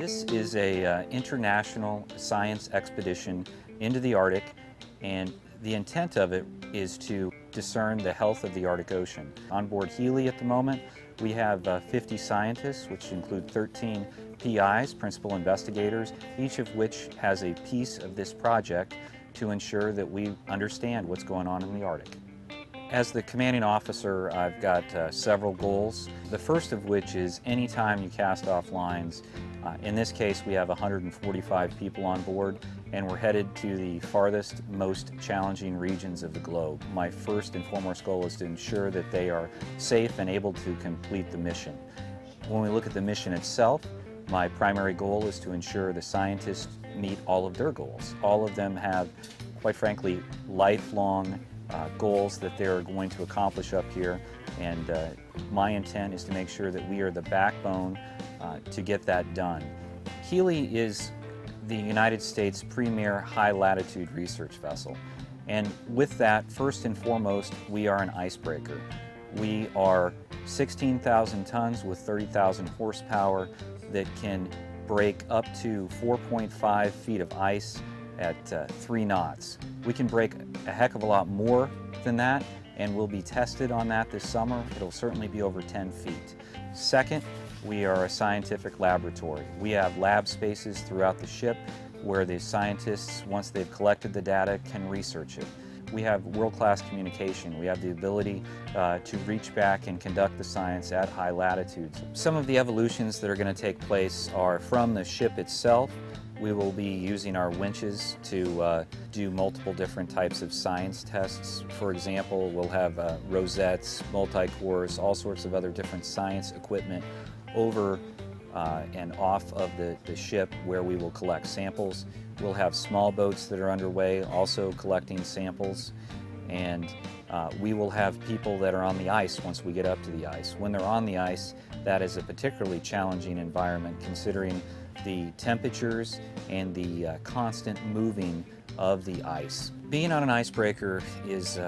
This is a international science expedition into the Arctic, and the intent of it is to discern the health of the Arctic Ocean. On board Healy at the moment, we have 50 scientists, which include 13 PIs, principal investigators, each of which has a piece of this project to ensure that we understand what's going on in the Arctic. As the commanding officer, I've got several goals. The first of which is anytime you cast off lines, in this case we have 145 people on board, and we're headed to the farthest, most challenging regions of the globe. My first and foremost goal is to ensure that they are safe and able to complete the mission. When we look at the mission itself, my primary goal is to ensure the scientists meet all of their goals. All of them have, quite frankly, lifelong goals that they're going to accomplish up here, and my intent is to make sure that we are the backbone to get that done. Healy is the United States' premier high-latitude research vessel, and with that, first and foremost, we are an icebreaker. We are 16,000 tons with 30,000 horsepower that can break up to 4.5 feet of ice at 3 knots. We can break a heck of a lot more than that, and we'll be tested on that this summer. It'll certainly be over 10 feet. Second, we are a scientific laboratory. We have lab spaces throughout the ship where the scientists, once they've collected the data, can research it. We have world-class communication. We have the ability to reach back and conduct the science at high latitudes. Some of the evolutions that are going to take place are from the ship itself. We will be using our winches to do multiple different types of science tests. For example, we'll have rosettes, multi-cores, all sorts of other different science equipment over and off of the ship where we will collect samples. We'll have small boats that are underway also collecting samples, and we will have people that are on the ice once we get up to the ice. When they're on the ice, that is a particularly challenging environment considering the temperatures and the constant moving of the ice. Being on an icebreaker is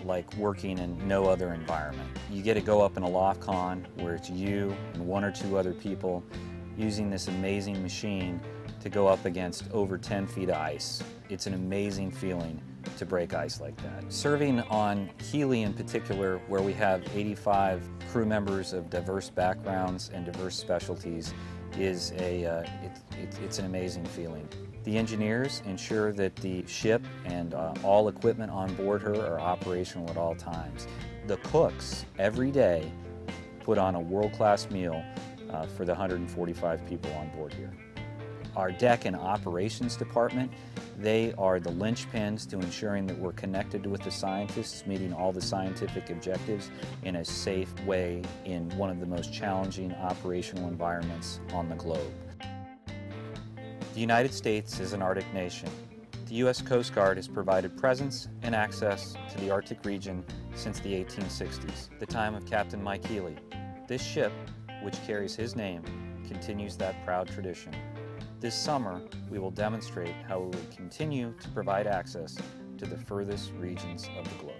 like working in no other environment. You get to go up in a loft con where it's you and 1 or 2 other people using this amazing machine to go up against over 10 feet of ice. It's an amazing feeling to break ice like that. Serving on Healy in particular, where we have 85 crew members of diverse backgrounds and diverse specialties, is it's an amazing feeling. The engineers ensure that the ship and all equipment on board her are operational at all times. The cooks every day put on a world-class meal for the 145 people on board here. Our deck and operations department, they are the linchpins to ensuring that we're connected with the scientists, meeting all the scientific objectives in a safe way in one of the most challenging operational environments on the globe. The United States is an Arctic nation. The U.S. Coast Guard has provided presence and access to the Arctic region since the 1860s, the time of Captain Mike Healy. This ship, which carries his name, continues that proud tradition. This summer, we will demonstrate how we will continue to provide access to the furthest regions of the globe.